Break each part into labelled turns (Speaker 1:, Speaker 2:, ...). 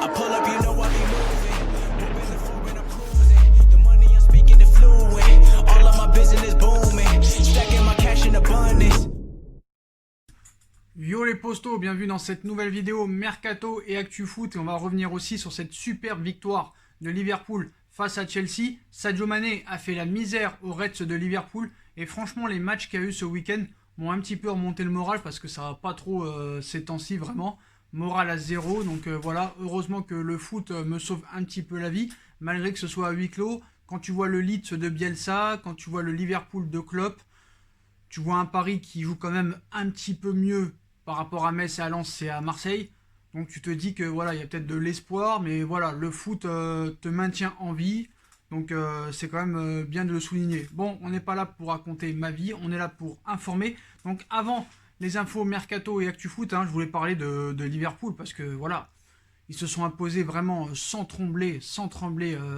Speaker 1: I pull up, you know I be moving. Moving the floor and I'm cruising. The money I'm speaking is fluent. All of my business booming. Stacking my cash in abundance.
Speaker 2: Yo les postos, bienvenue dans cette nouvelle vidéo Mercato et Actu Foot. Et on va revenir aussi sur cette superbe victoire de Liverpool face à Chelsea. Sadio Mané a fait la misère aux Reds de Liverpool. Et franchement, les matchs qu'il y a eu ce week-end m'ont un petit peu remonté le moral parce que ça va pas trop ces temps-ci vraiment. Moral à zéro. Donc voilà, heureusement que le foot me sauve un petit peu la vie. Malgré que ce soit à huis clos. Quand tu vois le Leeds de Bielsa, quand tu vois le Liverpool de Klopp, tu vois un Paris qui joue quand même un petit peu mieux par rapport à Metz et à Lens et à Marseille. Donc tu te dis que voilà, il y a peut-être de l'espoir, mais voilà, le foot te maintient en vie. Donc c'est quand même bien de le souligner. Bon, on n'est pas là pour raconter ma vie, on est là pour informer. Donc avant les infos Mercato et Actu Foot, je voulais parler de Liverpool parce que voilà, ils se sont imposés vraiment sans trembler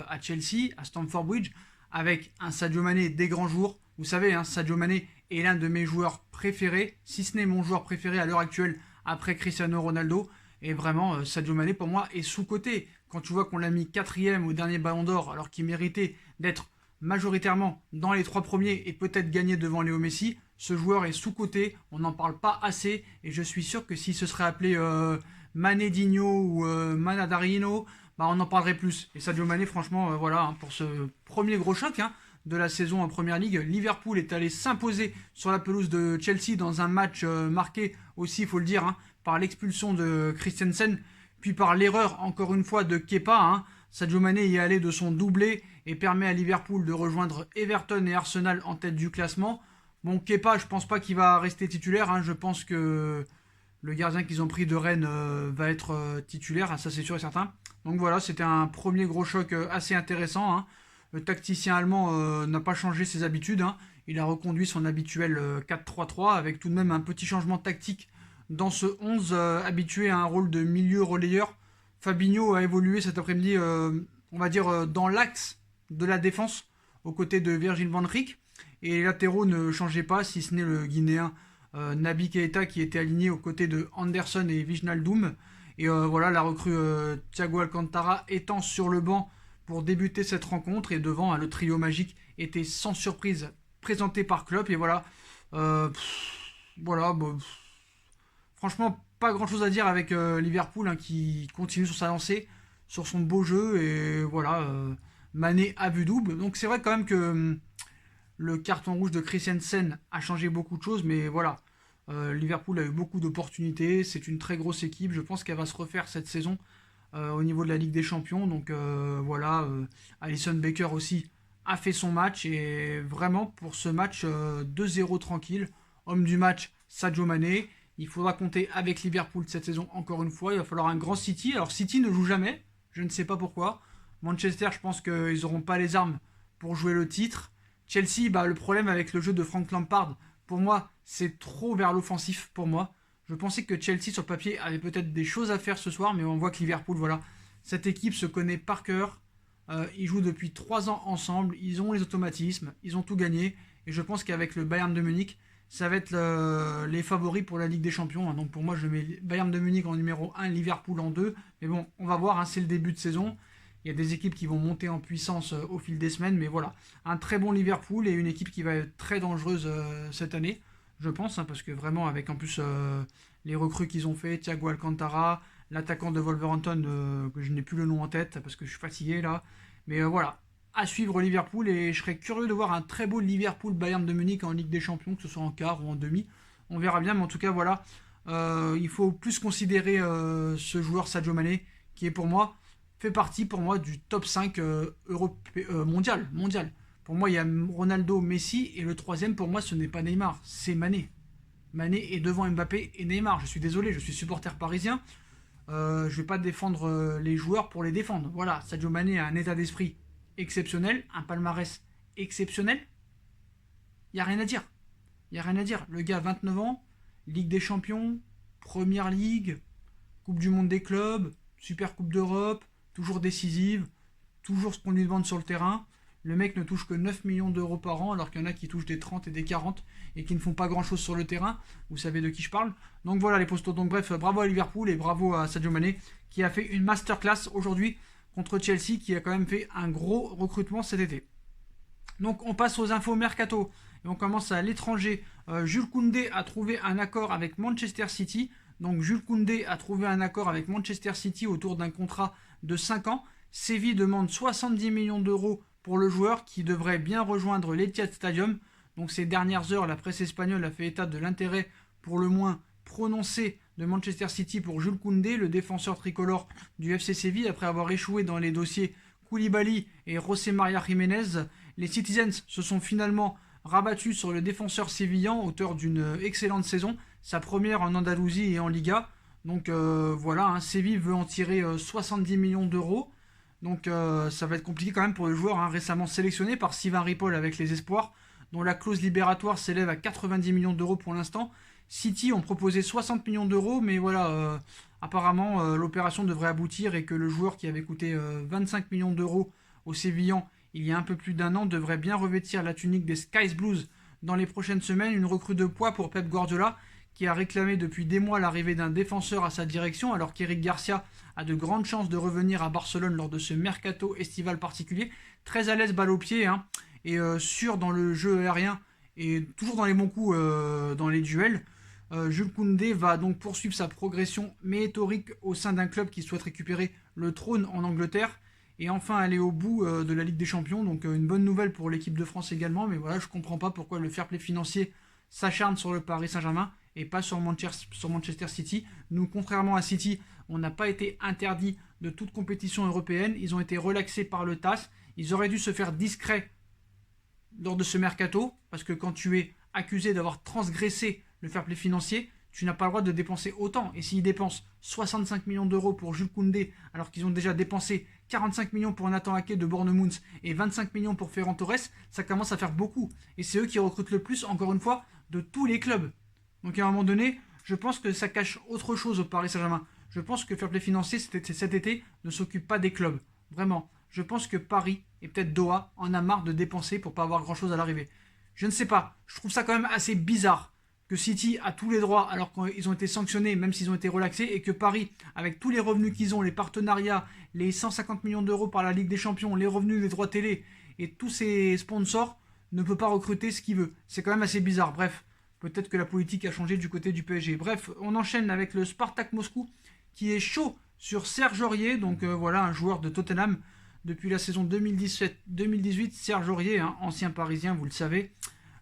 Speaker 2: à Chelsea, à Stamford Bridge, avec un Sadio Mané des grands jours. Vous savez, Sadio Mané est l'un de mes joueurs préférés, si ce n'est mon joueur préféré à l'heure actuelle après Cristiano Ronaldo. Et vraiment, Sadio Mané pour moi est sous-coté. Quand tu vois qu'on l'a mis 4e au dernier Ballon d'Or alors qu'il méritait d'être majoritairement dans les 3 premiers et peut-être gagner devant Léo Messi, ce joueur est sous-coté, on n'en parle pas assez et je suis sûr que s'il se serait appelé Manedinho ou Manadarino, on en parlerait plus. Et Sadio Mané, franchement, voilà, pour ce premier gros choc de la saison en Première Ligue, Liverpool est allé s'imposer sur la pelouse de Chelsea dans un match marqué aussi, il faut le dire, par l'expulsion de Christensen, puis par l'erreur, encore une fois, de Kepa. Sadio Mané y est allé de son doublé et permet à Liverpool de rejoindre Everton et Arsenal en tête du classement. Bon, Kepa, je pense pas qu'il va rester titulaire. Je pense que le gardien qu'ils ont pris de Rennes va être titulaire, ça c'est sûr et certain. Donc voilà, c'était un premier gros choc assez intéressant. Le tacticien allemand n'a pas changé ses habitudes. Il a reconduit son habituel 4-3-3 avec tout de même un petit changement tactique dans ce 11 habitué à un rôle de milieu relayeur. Fabinho a évolué cet après-midi, on va dire, dans l'axe de la défense, aux côtés de Virgil van Dijk. Et les latéraux ne changeaient pas, si ce n'est le Guinéen Naby Keita qui était aligné aux côtés de Anderson et Wijnaldum. Et voilà, la recrue Thiago Alcantara étant sur le banc pour débuter cette rencontre. Et devant, le trio magique était sans surprise présenté par Klopp. Et voilà, franchement, pas grand chose à dire avec Liverpool qui continue sur sa lancée, sur son beau jeu. Et voilà, Mané a vu double. Donc c'est vrai quand même que le carton rouge de Christensen a changé beaucoup de choses. Mais voilà, Liverpool a eu beaucoup d'opportunités. C'est une très grosse équipe. Je pense qu'elle va se refaire cette saison au niveau de la Ligue des Champions. Donc voilà, Alisson Becker aussi a fait son match. Et vraiment, pour ce match 2-0 tranquille, homme du match, Sadio Mané. Il faudra compter avec Liverpool cette saison encore une fois. Il va falloir un grand City. Alors City ne joue jamais, je ne sais pas pourquoi. Manchester, je pense qu'ils n'auront pas les armes pour jouer le titre. Chelsea, le problème avec le jeu de Frank Lampard, pour moi, c'est trop vers l'offensif pour moi. Je pensais que Chelsea sur le papier avait peut-être des choses à faire ce soir, mais on voit que Liverpool, voilà, cette équipe se connaît par cœur. Ils jouent depuis 3 ans ensemble, ils ont les automatismes, ils ont tout gagné. Et je pense qu'avec le Bayern de Munich, ça va être les favoris pour la Ligue des Champions. Donc pour moi, je mets Bayern de Munich en numéro 1, Liverpool en 2. Mais bon, on va voir, c'est le début de saison. Il y a des équipes qui vont monter en puissance au fil des semaines. Mais voilà, un très bon Liverpool et une équipe qui va être très dangereuse cette année, je pense. Parce que vraiment, avec en plus les recrues qu'ils ont fait, Thiago Alcantara, l'attaquant de Wolverhampton, que je n'ai plus le nom en tête parce que je suis fatigué là. Mais voilà, à suivre Liverpool et je serais curieux de voir un très beau Liverpool Bayern de Munich en Ligue des Champions, que ce soit en quart ou en demi. On verra bien, mais en tout cas voilà, il faut plus considérer ce joueur Sadio Mané qui est pour moi, fait partie pour moi du top 5 mondial. Pour moi il y a Ronaldo, Messi et le troisième pour moi ce n'est pas Neymar, c'est Mané. Mané est devant Mbappé et Neymar. Je suis désolé, je suis supporter parisien. Je vais pas défendre les joueurs pour les défendre. Voilà, Sadio Mané a un état d'esprit exceptionnel, un palmarès exceptionnel. Il n'y a rien à dire. Le gars a 29 ans, Ligue des Champions, Première Ligue, Coupe du Monde des clubs, Super Coupe d'Europe, toujours décisive, toujours ce qu'on lui demande sur le terrain. Le mec ne touche que 9 millions d'euros par an, alors qu'il y en a qui touchent des 30 et des 40 et qui ne font pas grand chose sur le terrain. Vous savez de qui je parle. Donc voilà les postos. Donc bref, bravo à Liverpool et bravo à Sadio Mané qui a fait une masterclass aujourd'hui contre Chelsea, qui a quand même fait un gros recrutement cet été. Donc on passe aux infos mercato et on commence à l'étranger. Jules Koundé a trouvé un accord avec Manchester City. Donc Jules Koundé a trouvé un accord avec Manchester City autour d'un contrat de 5 ans. Séville demande 70 millions d'euros pour le joueur, qui devrait bien rejoindre l'Etihad Stadium. Donc ces dernières heures, la presse espagnole a fait état de l'intérêt pour le moins prononcé de Manchester City pour Jules Koundé, le défenseur tricolore du FC Séville, après avoir échoué dans les dossiers Koulibaly et José María Jiménez. Les Citizens se sont finalement rabattus sur le défenseur sévillan, auteur d'une excellente saison, sa première en Andalousie et en Liga. Donc voilà, Séville veut en tirer 70 millions d'euros. Donc ça va être compliqué quand même pour le joueur, récemment sélectionné par Sylvain Ripoll avec les espoirs, dont la clause libératoire s'élève à 90 millions d'euros pour l'instant. City ont proposé 60 millions d'euros, mais voilà, apparemment l'opération devrait aboutir et que le joueur qui avait coûté 25 millions d'euros aux Sévillans il y a un peu plus d'un an devrait bien revêtir la tunique des Skies Blues dans les prochaines semaines. Une recrue de poids pour Pep Guardiola, qui a réclamé depuis des mois l'arrivée d'un défenseur à sa direction, alors qu'Eric Garcia a de grandes chances de revenir à Barcelone lors de ce mercato estival particulier. Très à l'aise, balle au pied, et sûr dans le jeu aérien, et toujours dans les bons coups dans les duels. Jules Koundé va donc poursuivre sa progression météorique au sein d'un club qui souhaite récupérer le trône en Angleterre et enfin aller au bout de la Ligue des Champions. Donc une bonne nouvelle pour l'équipe de France également, mais voilà, je ne comprends pas pourquoi le fair play financier s'acharne sur le Paris Saint-Germain et pas sur Manchester City. Nous, contrairement à City, on n'a pas été interdit de toute compétition européenne. Ils ont été relaxés par le TAS. Ils auraient dû se faire discrets lors de ce mercato, parce que quand tu es accusé d'avoir transgressé le fair play financier, tu n'as pas le droit de dépenser autant. Et s'ils dépensent 65 millions d'euros pour Jules Koundé, alors qu'ils ont déjà dépensé 45 millions pour Nathan Ake de Bournemouth et 25 millions pour Ferran Torres, ça commence à faire beaucoup. Et c'est eux qui recrutent le plus, encore une fois, de tous les clubs. Donc à un moment donné, je pense que ça cache autre chose au Paris Saint-Germain. Je pense que le fair play financier cet été ne s'occupe pas des clubs. Vraiment. Je pense que Paris, et peut-être Doha, en a marre de dépenser pour pas avoir grand-chose à l'arrivée. Je ne sais pas. Je trouve ça quand même assez bizarre que City a tous les droits alors qu'ils ont été sanctionnés, même s'ils ont été relaxés, et que Paris, avec tous les revenus qu'ils ont, les partenariats, les 150 millions d'euros par la Ligue des Champions, les revenus des droits télé et tous ces sponsors, ne peut pas recruter ce qu'il veut. C'est quand même assez bizarre. Bref, peut-être que la politique a changé du côté du PSG. Bref, on enchaîne avec le Spartak Moscou qui est chaud sur Serge Aurier. Donc voilà, un joueur de Tottenham depuis la saison 2017-2018. Serge Aurier, ancien parisien, vous le savez,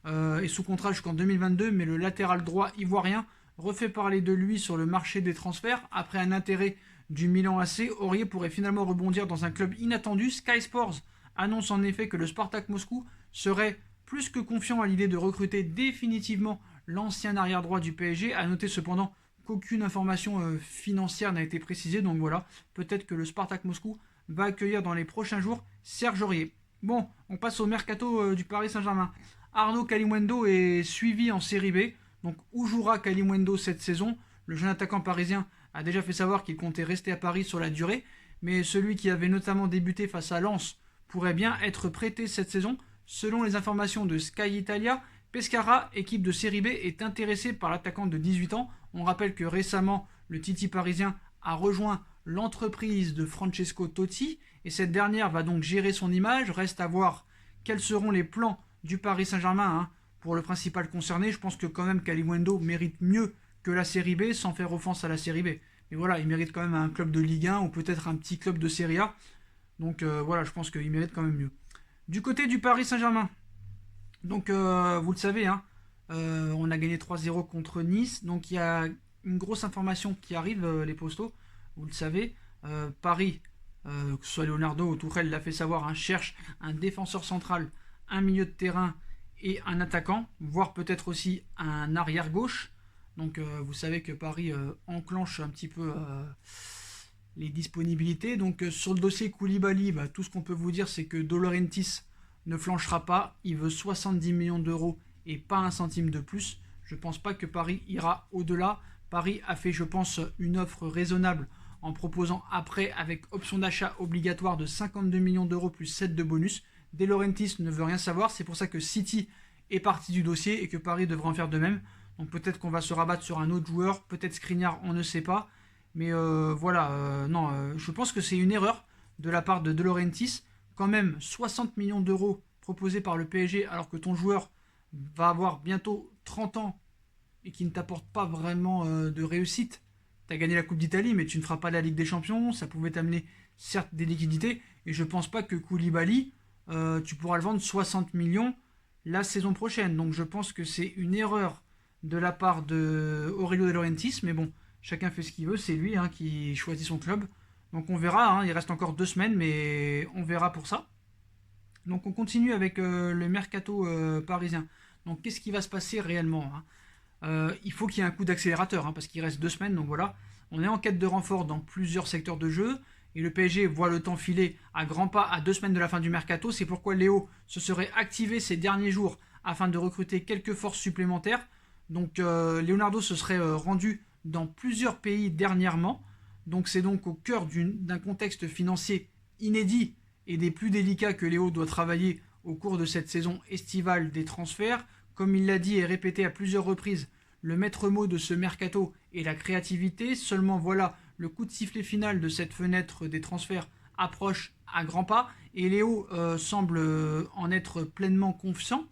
Speaker 2: est sous contrat jusqu'en 2022, mais le latéral droit ivoirien refait parler de lui sur le marché des transferts. Après un intérêt du Milan AC, Aurier pourrait finalement rebondir dans un club inattendu. Sky Sports annonce en effet que le Spartak Moscou serait plus que confiant à l'idée de recruter définitivement l'ancien arrière-droit du PSG. A noter cependant qu'aucune information financière n'a été précisée, donc voilà, peut-être que le Spartak Moscou va accueillir dans les prochains jours Serge Aurier. Bon, on passe au mercato du Paris Saint-Germain. Arnaud Kalimuendo est suivi en Série B. Donc où jouera Kalimuendo cette saison? Le jeune attaquant parisien a déjà fait savoir qu'il comptait rester à Paris sur la durée, mais celui qui avait notamment débuté face à Lens pourrait bien être prêté cette saison. Selon les informations de Sky Italia, Pescara, équipe de Série B, est intéressé par l'attaquant de 18 ans. On rappelle que récemment, le Titi parisien a rejoint l'entreprise de Francesco Totti et cette dernière va donc gérer son image. Reste à voir quels seront les plans du Paris Saint-Germain pour le principal concerné. Je pense que quand même Kalimuendo mérite mieux que la Série B, sans faire offense à la Série B. Mais voilà, il mérite quand même un club de Ligue 1 ou peut-être un petit club de Série A. Donc voilà, je pense qu'il mérite quand même mieux. Du côté du Paris Saint-Germain, donc vous le savez, on a gagné 3-0 contre Nice. Donc il y a une grosse information qui arrive, les postos, vous le savez. Paris, que ce soit Leonardo ou Tourelle l'a fait savoir, cherche un défenseur central, un milieu de terrain et un attaquant, voire peut-être aussi un arrière gauche. Donc vous savez que Paris enclenche un petit peu les disponibilités. Donc sur le dossier Koulibaly, tout ce qu'on peut vous dire, c'est que De Laurentiis ne flanchera pas. Il veut 70 millions d'euros et pas un centime de plus. Je ne pense pas que Paris ira au-delà. Paris a fait, je pense, une offre raisonnable en proposant après, avec option d'achat obligatoire de 52 millions d'euros plus 7 de bonus, De Laurentiis ne veut rien savoir. C'est pour ça que City est parti du dossier et que Paris devrait en faire de même. Donc peut-être qu'on va se rabattre sur un autre joueur, peut-être Skriniar, on ne sait pas. Mais je pense que c'est une erreur de la part de Laurentiis. Quand même 60 millions d'euros proposés par le PSG alors que ton joueur va avoir bientôt 30 ans et qui ne t'apporte pas vraiment de réussite. Tu as gagné la Coupe d'Italie mais tu ne feras pas la Ligue des Champions. Ça pouvait t'amener certes des liquidités et je pense pas que Koulibaly, tu pourras le vendre 60 millions la saison prochaine. Donc je pense que c'est une erreur de la part de Aurelio De Laurentiis, mais bon, chacun fait ce qu'il veut, c'est lui qui choisit son club. Donc on verra, il reste encore 2 semaines, mais on verra pour ça. Donc on continue avec le mercato parisien. Donc qu'est-ce qui va se passer réellement il faut qu'il y ait un coup d'accélérateur, parce qu'il reste 2 semaines, donc voilà. On est en quête de renfort dans plusieurs secteurs de jeu, et le PSG voit le temps filer à grands pas à 2 semaines de la fin du mercato. C'est pourquoi Léo se serait activé ces derniers jours afin de recruter quelques forces supplémentaires. Donc Leonardo se serait rendu dans plusieurs pays dernièrement. Donc c'est donc au cœur d'un contexte financier inédit et des plus délicats que Léo doit travailler au cours de cette saison estivale des transferts. Comme il l'a dit et répété à plusieurs reprises, le maître mot de ce mercato est la créativité. Seulement voilà, le coup de sifflet final de cette fenêtre des transferts approche à grands pas et Léo semble en être pleinement conscient.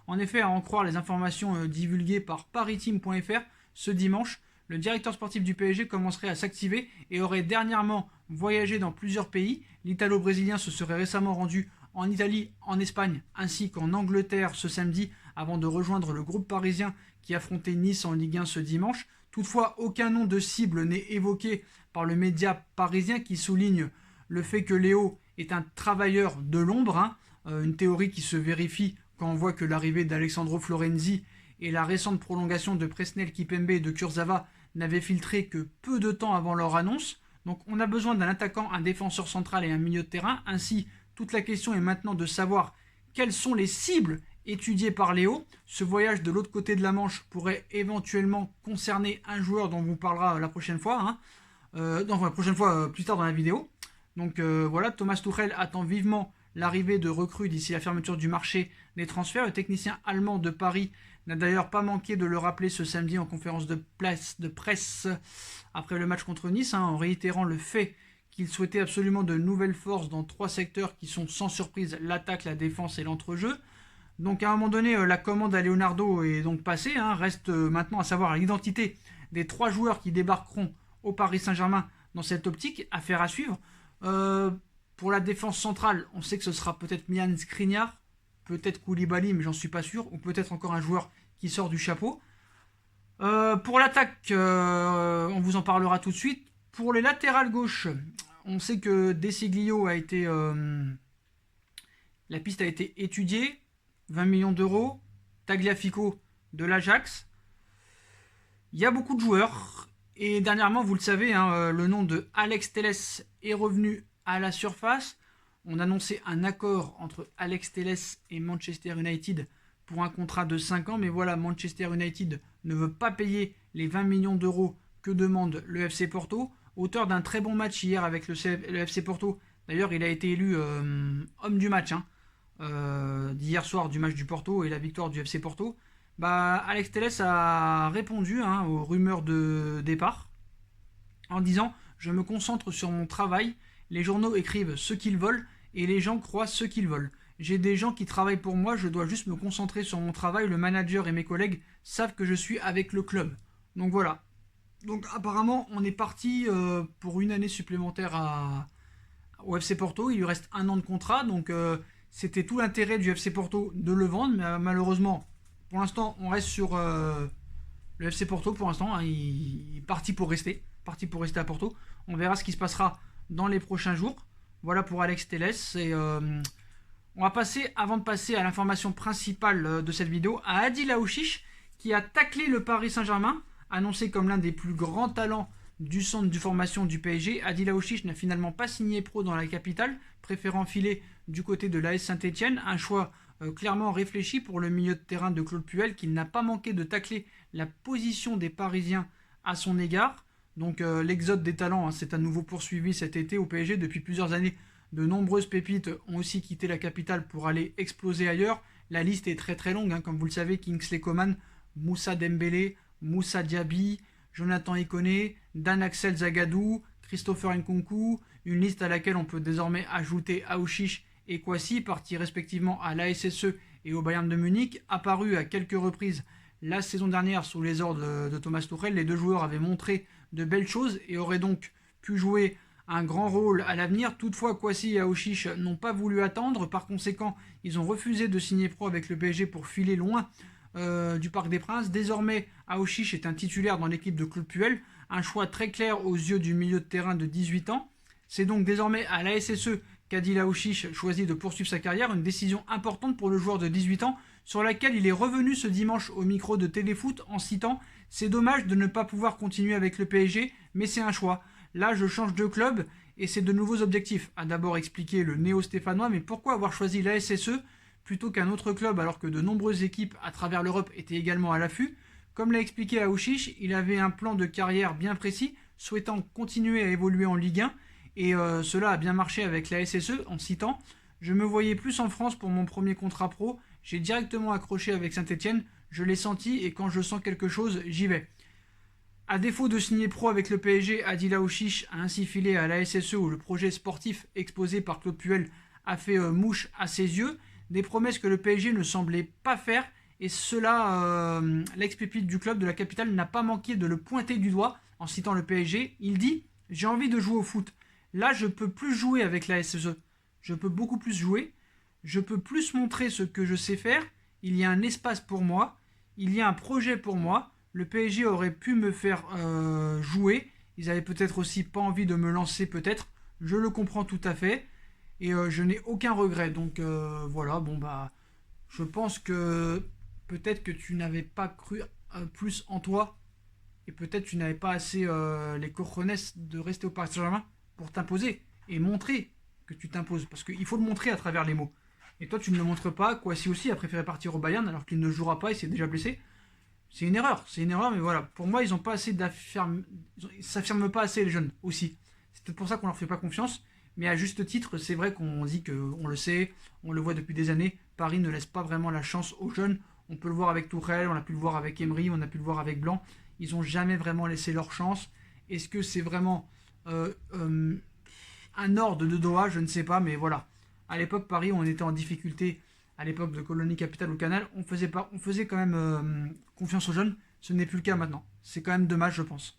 Speaker 2: En effet, à en croire les informations divulguées par paristeam.fr ce dimanche, le directeur sportif du PSG commencerait à s'activer et aurait dernièrement voyagé dans plusieurs pays. L'Italo-Brésilien se serait récemment rendu en Italie, en Espagne ainsi qu'en Angleterre ce samedi avant de rejoindre le groupe parisien qui affrontait Nice en Ligue 1 ce dimanche. Toutefois, aucun nom de cible n'est évoqué par le média parisien qui souligne le fait que Léo est un travailleur de l'ombre, une théorie qui se vérifie quand on voit que l'arrivée d'Alessandro Florenzi et la récente prolongation de Presnel Kimpembe et de Kurzawa n'avaient filtré que peu de temps avant leur annonce. Donc on a besoin d'un attaquant, un défenseur central et un milieu de terrain. Ainsi, toute la question est maintenant de savoir quelles sont les cibles étudiées par Léo. Ce voyage de l'autre côté de la Manche pourrait éventuellement concerner un joueur dont on vous parlera la prochaine fois. Plus tard dans la vidéo. Donc voilà, Thomas Tuchel attend vivement l'arrivée de recrues d'ici la fermeture du marché des transferts. Le technicien allemand de Paris n'a d'ailleurs pas manqué de le rappeler ce samedi en conférence de presse après le match contre Nice, en réitérant le fait qu'il souhaitait absolument de nouvelles forces dans 3 secteurs qui sont sans surprise l'attaque, la défense et l'entrejeu. Donc à un moment donné, la commande à Leonardo est donc passée. Reste maintenant à savoir l'identité des 3 joueurs qui débarqueront au Paris Saint-Germain dans cette optique. Affaire à suivre. Pour la défense centrale, on sait que ce sera peut-être Milan Skriniar, peut-être Koulibaly, mais j'en suis pas sûr, ou peut-être encore un joueur qui sort du chapeau. Pour l'attaque, on vous en parlera tout de suite. Pour les latérales gauche, on sait que Desiglio a été... la piste a été étudiée, 20 millions d'euros, Tagliafico de l'Ajax. Il y a beaucoup de joueurs, et dernièrement, vous le savez, le nom de Alex Telles est revenu à la surface. On annonçait un accord entre Alex Telles et Manchester United pour un contrat de 5 ans, mais voilà, Manchester United ne veut pas payer les 20 millions d'euros que demande le FC Porto. Auteur d'un très bon match hier avec le FC Porto, d'ailleurs il a été élu homme du match d'hier soir du match du Porto et la victoire du FC Porto. Alex Telles a répondu aux rumeurs de départ en disant « Je me concentre sur mon travail, les journaux écrivent ce qu'ils veulent et les gens croient ce qu'ils veulent. J'ai des gens qui travaillent pour moi, je dois juste me concentrer sur mon travail, le manager et mes collègues savent que je suis avec le club. » Donc voilà. Donc apparemment on est parti pour une année supplémentaire au FC Porto, il lui reste 1 an de contrat, donc c'était tout l'intérêt du FC Porto de le vendre, mais malheureusement, pour l'instant, on reste sur le FC Porto, pour l'instant, il est parti pour rester à Porto. On verra ce qui se passera dans les prochains jours. Voilà pour Alex Telles. Et on va passer, avant de passer à l'information principale de cette vidéo, à Adil Aouchiche, qui a taclé le Paris Saint-Germain, annoncé comme l'un des plus grands talents du centre de formation du PSG. Adil Aouchiche n'a finalement pas signé pro dans la capitale, préférant filer du côté de l'AS Saint-Etienne. Un choix clairement réfléchi pour le milieu de terrain de Claude Puel, qui n'a pas manqué de tacler la position des Parisiens à son égard. Donc l'exode des talents s'est à nouveau poursuivi cet été au PSG. Depuis plusieurs années, De nombreuses pépites ont aussi quitté la capitale pour aller exploser ailleurs. La liste est très très longue, hein. Comme vous le savez, Kingsley Coman, Moussa Dembélé, Moussa Diaby, Jonathan Ikoné, Dan Axel Zagadou, Christopher Nkunku, une liste à laquelle on peut désormais ajouter Aouchiche et Kouassi, partis respectivement à l'ASSE et au Bayern de Munich. Apparus à quelques reprises la saison dernière sous les ordres de Thomas Tuchel, les deux joueurs avaient montré de belles choses et auraient donc pu jouer un grand rôle à l'avenir. Toutefois, Kouassi et Aouchiche n'ont pas voulu attendre. Par conséquent, ils ont refusé de signer pro avec le PSG pour filer loin du Parc des Princes. Désormais, Aouchiche est un titulaire dans l'équipe de Claude Puel, un choix très clair aux yeux du milieu de terrain de 18 ans. C'est donc désormais à la SSE qu'Adil Aouchiche choisit de poursuivre sa carrière, une décision importante pour le joueur de 18 ans, sur laquelle il est revenu ce dimanche au micro de Téléfoot en citant « C'est dommage de ne pas pouvoir continuer avec le PSG, mais c'est un choix. Là, je change de club et c'est de nouveaux objectifs », a d'abord expliqué le néo-stéphanois. Mais pourquoi avoir choisi la SSE plutôt qu'un autre club alors que de nombreuses équipes à travers l'Europe étaient également à l'affût? Comme l'a expliqué Aouchiche, il avait un plan de carrière bien précis, souhaitant continuer à évoluer en Ligue 1, et cela a bien marché avec la SSE, en citant « Je me voyais plus en France pour mon premier contrat pro, j'ai directement accroché avec Saint-Etienne, je l'ai senti et quand je sens quelque chose, j'y vais ». A défaut de signer pro avec le PSG, Adil Aouchiche a ainsi filé à la SSE où le projet sportif exposé par Claude Puel a fait mouche à ses yeux, des promesses que le PSG ne semblait pas faire, et cela, l'ex-pépite du club de la capitale n'a pas manqué de le pointer du doigt en citant le PSG. Il dit « J'ai envie de jouer au foot. Là, je peux plus jouer avec la SSE. Je peux beaucoup plus jouer. Je peux plus montrer ce que je sais faire. Il y a un espace pour moi. Il y a un projet pour moi. Le PSG aurait pu me faire jouer. Ils avaient peut-être aussi pas envie de me lancer, peut-être. Je le comprends tout à fait. Et je n'ai aucun regret. Donc voilà, bon bah, je pense que peut-être que tu n'avais pas cru plus en toi. Et peut-être tu n'avais pas assez les cojones de rester au Paris Saint-Germain pour t'imposer et montrer que tu t'imposes. Parce qu'il faut le montrer à travers les mots. Et toi, tu ne le montres pas. Kouassi aussi a préféré partir au Bayern alors qu'il ne jouera pas, il s'est déjà blessé. C'est une erreur, mais voilà. Pour moi, ils n'ont pas assez ils s'affirment pas assez, les jeunes, aussi. C'est peut-être pour ça qu'on leur fait pas confiance. Mais à juste titre, c'est vrai qu'on dit qu'on le sait, on le voit depuis des années. Paris ne laisse pas vraiment la chance aux jeunes. On peut le voir avec Tourelle, on a pu le voir avec Emery, on a pu le voir avec Blanc. Ils n'ont jamais vraiment laissé leur chance. Est-ce que c'est vraiment un ordre de Doha? Je ne sais pas, mais voilà. À l'époque, Paris, on était en difficulté. À l'époque de Colonie Capitale ou Canal, on faisait quand même confiance aux jeunes. Ce n'est plus le cas maintenant. C'est quand même dommage, je pense.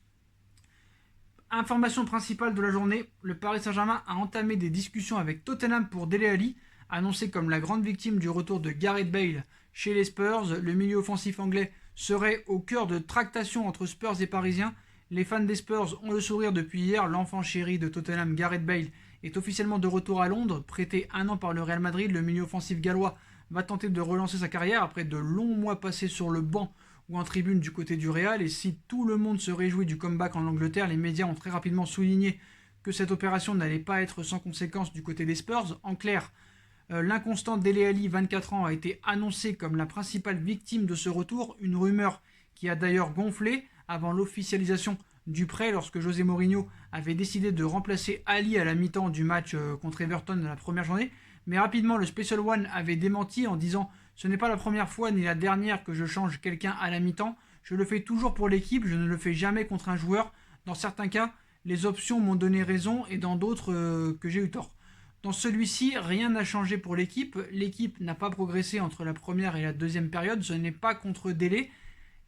Speaker 2: Information principale de la journée, le Paris Saint-Germain a entamé des discussions avec Tottenham pour Dele Alli, annoncé comme la grande victime du retour de Gareth Bale chez les Spurs. Le milieu offensif anglais serait au cœur de tractations entre Spurs et Parisiens. Les fans des Spurs ont le sourire depuis hier. L'enfant chéri de Tottenham, Gareth Bale, est officiellement de retour à Londres. Prêté 1 an par le Real Madrid, le milieu offensif gallois va tenter de relancer sa carrière après de longs mois passés sur le banc ou en tribune du côté du Real. Et si tout le monde se réjouit du comeback en Angleterre, les médias ont très rapidement souligné que cette opération n'allait pas être sans conséquence du côté des Spurs. En clair, l'inconstant Dele Alli, 24 ans, a été annoncé comme la principale victime de ce retour, une rumeur qui a d'ailleurs gonflé avant l'officialisation du prêt lorsque José Mourinho avait décidé de remplacer Ali à la mi-temps du match contre Everton de la première journée. Mais rapidement, le Special One avait démenti en disant « Ce n'est pas la première fois ni la dernière que je change quelqu'un à la mi-temps. Je le fais toujours pour l'équipe, je ne le fais jamais contre un joueur. Dans certains cas, les options m'ont donné raison et dans d'autres que j'ai eu tort. Dans celui-ci, rien n'a changé pour l'équipe. L'équipe n'a pas progressé entre la première et la deuxième période. Ce n'est pas contre Dele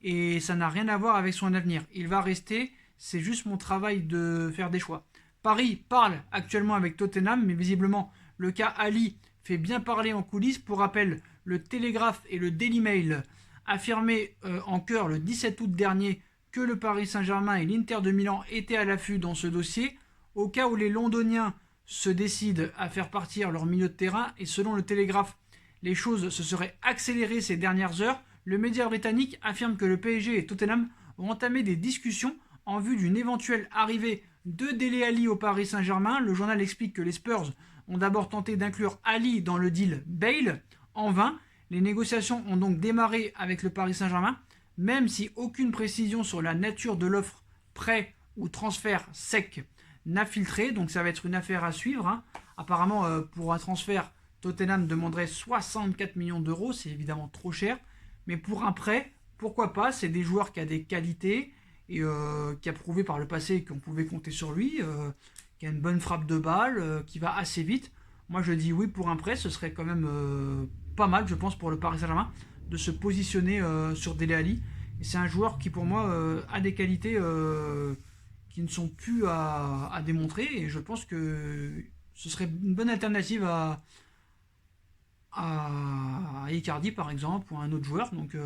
Speaker 2: et ça n'a rien à voir avec son avenir. Il va rester, c'est juste mon travail de faire des choix. » Paris parle actuellement avec Tottenham, mais visiblement, le cas Ali fait bien parler en coulisses. Pour rappel, le Télégraphe et le Daily Mail affirmaient en chœur le 17 août dernier que le Paris Saint-Germain et l'Inter de Milan étaient à l'affût dans ce dossier, au cas où les Londoniens se décident à faire partir leur milieu de terrain. Et selon le Télégraphe, les choses se seraient accélérées ces dernières heures. Le média britannique affirme que le PSG et Tottenham ont entamé des discussions en vue d'une éventuelle arrivée de Dele Alli au Paris Saint-Germain. Le journal explique que les Spurs ont d'abord tenté d'inclure Ali dans le deal Bale. En vain, les négociations ont donc démarré avec le Paris Saint-Germain, même si aucune précision sur la nature de l'offre, prêt ou transfert sec n'a filtré, donc ça va être une affaire à suivre. Hein. Apparemment, pour un transfert, Tottenham demanderait 64 millions d'euros, c'est évidemment trop cher. Mais pour un prêt, pourquoi pas? C'est des joueurs qui a des qualités et qui a prouvé par le passé qu'on pouvait compter sur lui, qui a une bonne frappe de balle, qui va assez vite. Moi, je dis oui pour un prêt, ce serait quand même pas mal, je pense, pour le Paris Saint-Germain de se positionner sur Dele Alli. Et c'est un joueur qui, pour moi, a des qualités qui ne sont plus à démontrer. Et je pense que ce serait une bonne alternative à Icardi, par exemple, ou à un autre joueur. Donc,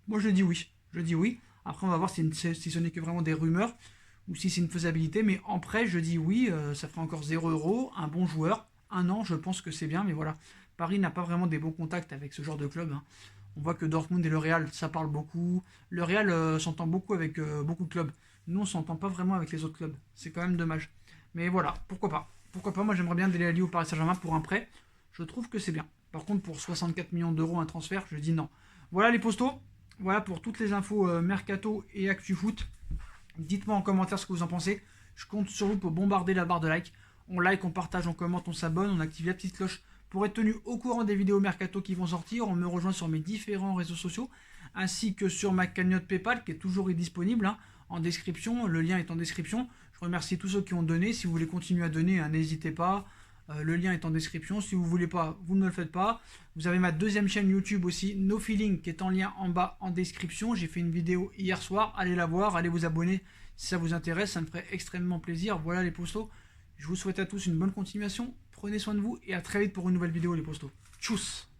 Speaker 2: moi, je dis oui. Je dis oui. Après, on va voir si ce n'est que vraiment des rumeurs ou si c'est une faisabilité. Mais en prêt, je dis oui. Ça fera encore 0 €. Un bon joueur. 1 an, je pense que c'est bien. Mais voilà, Paris n'a pas vraiment des bons contacts avec ce genre de club. Hein. On voit que Dortmund et le Real, ça parle beaucoup. Le Real s'entend beaucoup avec beaucoup de clubs. Nous, on s'entend pas vraiment avec les autres clubs. C'est quand même dommage. Mais voilà, pourquoi pas. Pourquoi pas, moi j'aimerais bien Dele Alli au Paris Saint-Germain pour un prêt. Je trouve que c'est bien. Par contre, pour 64 millions d'euros un transfert, je dis non. Voilà les postos. Voilà pour toutes les infos Mercato et ActuFoot. Dites-moi en commentaire ce que vous en pensez. Je compte sur vous pour bombarder la barre de like. On like, on partage, on commente, on s'abonne, on active la petite cloche pour être tenu au courant des vidéos Mercato qui vont sortir. On me rejoint sur mes différents réseaux sociaux ainsi que sur ma cagnotte PayPal qui est toujours disponible hein, en description. Le lien est en description. Je remercie tous ceux qui ont donné. Si vous voulez continuer à donner, hein, n'hésitez pas. Le lien est en description. Si vous ne voulez pas, vous ne le faites pas. Vous avez ma deuxième chaîne YouTube aussi, No Feeling, qui est en lien en bas en description. J'ai fait une vidéo hier soir. Allez la voir, allez vous abonner si ça vous intéresse. Ça me ferait extrêmement plaisir. Voilà les postos. Je vous souhaite à tous une bonne continuation. Prenez soin de vous et à très vite pour une nouvelle vidéo les postos. Tchuss!